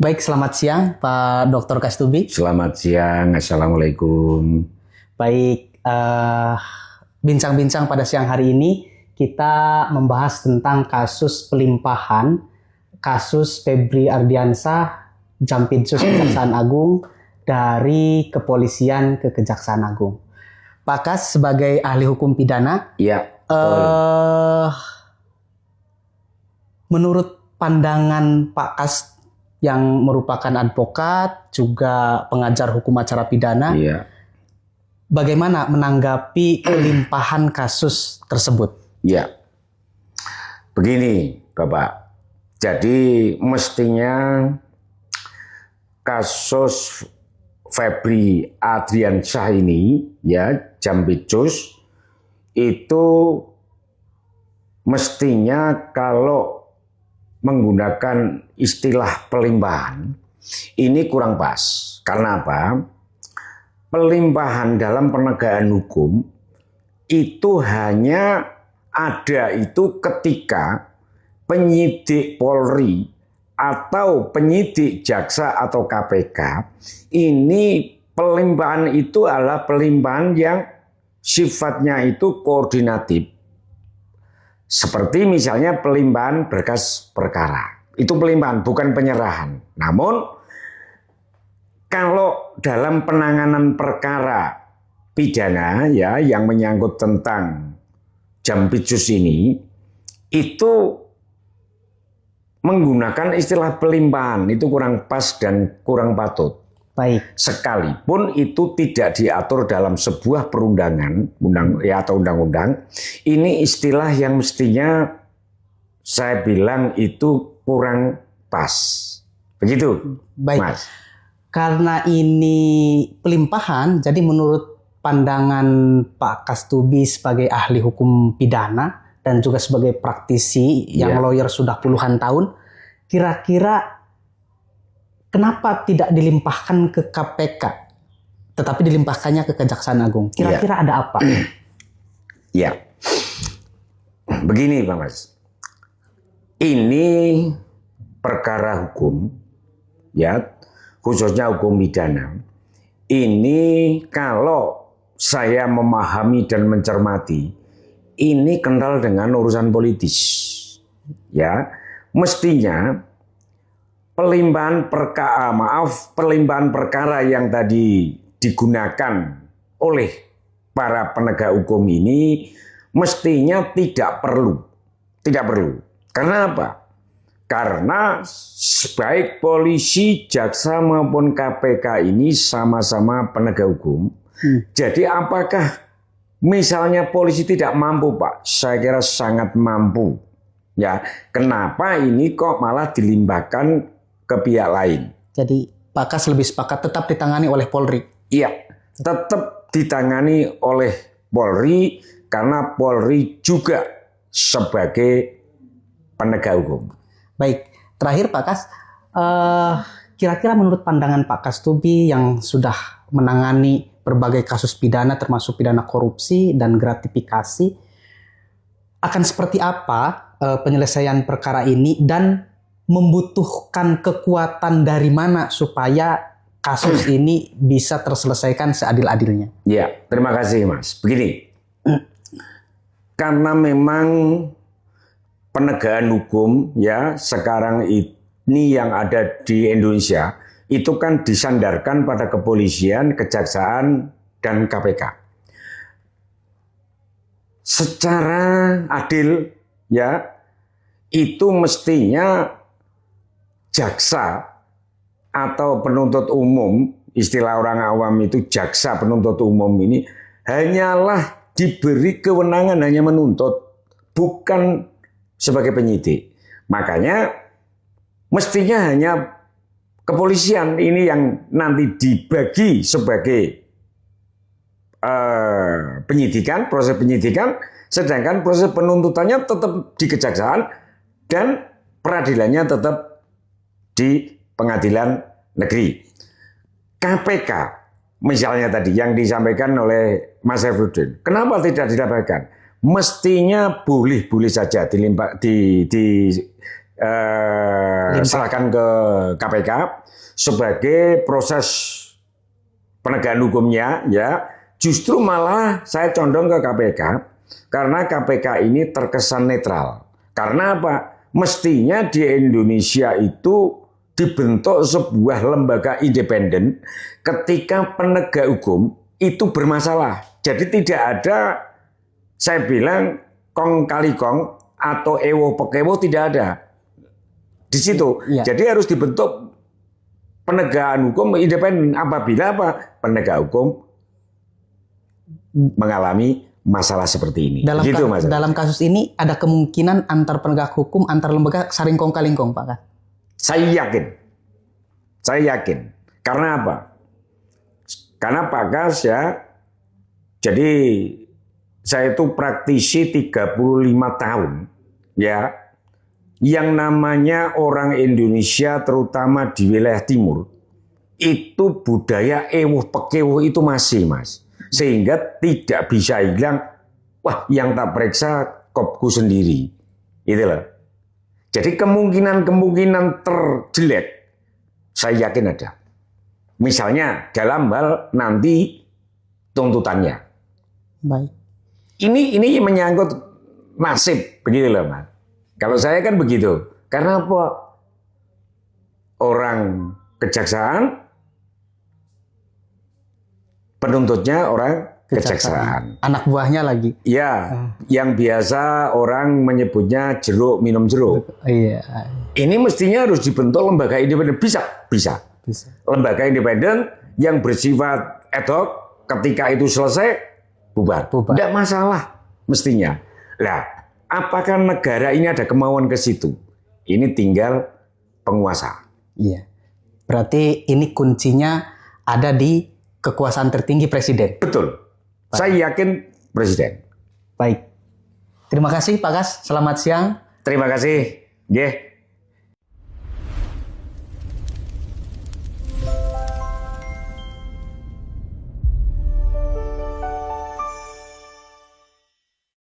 Baik, selamat siang Pak Dr. Kastubi. Selamat siang, Assalamualaikum. Baik, bincang-bincang pada siang hari ini kita membahas tentang kasus pelimpahan, kasus Febri Ardiansah, Jampitsus Kejaksaan Agung dari kepolisian ke Kejaksaan Agung. Pak Kas sebagai ahli hukum pidana, Iya. Menurut pandangan Pak Kas yang merupakan advokat, juga pengajar hukum acara pidana, Iya. bagaimana menanggapi pelimpahan kasus tersebut? Iya. Begini, Bapak. Jadi mestinya kasus Febri Ardiansah ini, ya, Jampitsus, itu mestinya kalau menggunakan istilah pelimpahan ini kurang pas. Karena apa? Pelimpahan dalam penegakan hukum itu hanya ada itu ketika penyidik Polri atau penyidik jaksa atau KPK ini pelimpahan itu adalah pelimpahan yang sifatnya itu koordinatif. Seperti misalnya pelimpahan berkas perkara. Itu pelimpahan, bukan penyerahan. Namun, kalau dalam penanganan perkara pidana ya yang menyangkut tentang Jampitsus ini, itu menggunakan istilah pelimpahan. Itu kurang pas dan kurang patut. Baik. Sekalipun itu tidak diatur dalam sebuah perundangan atau undang-undang, ini istilah yang mestinya saya bilang itu kurang pas. Begitu, Baik. Mas. Karena ini pelimpahan, jadi menurut pandangan Pak Kastubi sebagai ahli hukum pidana dan juga sebagai praktisi yang lawyer sudah puluhan tahun, kira-kira kenapa tidak dilimpahkan ke KPK, tetapi dilimpahkannya ke Kejaksaan Agung? Kira-kira ada apa? Ya, begini Pak Mas. Ini perkara hukum, ya, khususnya hukum pidana. Ini kalau saya memahami dan mencermati, ini kental dengan urusan politis. Ya, mestinya pelimpahan perkara yang tadi digunakan oleh para penegak hukum ini mestinya tidak perlu. Tidak perlu. Karena apa? Karena baik polisi, jaksa maupun KPK ini sama-sama penegak hukum. Jadi apakah misalnya polisi tidak mampu, Pak? Saya kira sangat mampu. Ya, kenapa ini kok malah dilimpahkan ke pihak lain? Jadi Pak Kas lebih sepakat tetap ditangani oleh Polri. Iya, tetap ditangani oleh Polri karena Polri juga sebagai penegak hukum. Baik, terakhir Pak Kas, kira-kira menurut pandangan Pak Kastubi yang sudah menangani berbagai kasus pidana termasuk pidana korupsi dan gratifikasi, akan seperti apa penyelesaian perkara ini dan membutuhkan kekuatan dari mana supaya kasus ini bisa terselesaikan seadil-adilnya? Ya, terima kasih Mas. Begini, karena memang penegakan hukum ya sekarang ini yang ada di Indonesia itu kan disandarkan pada kepolisian, kejaksaan, dan KPK. Secara adil ya itu mestinya jaksa atau penuntut umum, istilah orang awam itu jaksa penuntut umum ini hanyalah diberi kewenangan hanya menuntut, bukan sebagai penyidik. Makanya mestinya hanya kepolisian ini yang nanti dibagi sebagai penyidikan, proses penyidikan, sedangkan proses penuntutannya tetap di kejaksaan dan peradilannya tetap di pengadilan negeri. KPK misalnya tadi yang disampaikan oleh Mas Saifuddin, kenapa tidak dilaporkan? Mestinya boleh-boleh saja serahkan ke KPK sebagai proses penegakan hukumnya, ya. Justru malah saya condong ke KPK karena KPK ini terkesan netral. Karena apa? Mestinya di Indonesia itu dibentuk sebuah lembaga independen ketika penegak hukum itu bermasalah. Jadi tidak ada, saya bilang, kong kali kong atau ewo pekewo, tidak ada di situ. Ya. Jadi harus dibentuk penegakan hukum independen apabila apa? Penegak hukum mengalami masalah seperti ini. Gitu, Mas. Dalam kasus ini ada kemungkinan antar penegak hukum, antar lembaga saling kong kaling kong, Pak Kas? Saya yakin. Karena apa? Karena Pak Kas, ya, jadi saya itu praktisi 35 tahun, ya. Yang namanya orang Indonesia terutama di wilayah timur itu budaya ewuh pekewuh itu masih, Mas. Sehingga tidak bisa hilang, wah yang tak periksa kopku sendiri. Gitu loh. Jadi kemungkinan terjelek saya yakin ada. Misalnya dalam hal nanti tuntutannya. Baik. Ini menyangkut nasib, begitu loh, Mas. Kalau saya kan begitu. Karena apa? Orang kejaksaan, penuntutnya orang kejaksaan. Anak buahnya lagi. Ya, yang biasa orang menyebutnya jeruk minum jeruk. Iya. Ini mestinya harus dibentuk lembaga independen. Bisa. Lembaga independen yang bersifat ad hoc, ketika itu selesai, bubar. Tidak masalah mestinya. Lah, apakah negara ini ada kemauan ke situ? Ini tinggal penguasa. Iya. Berarti ini kuncinya ada di kekuasaan tertinggi presiden. Betul. Saya yakin presiden. Baik. Terima kasih Pak Kas. Selamat siang. Terima kasih. Nggih.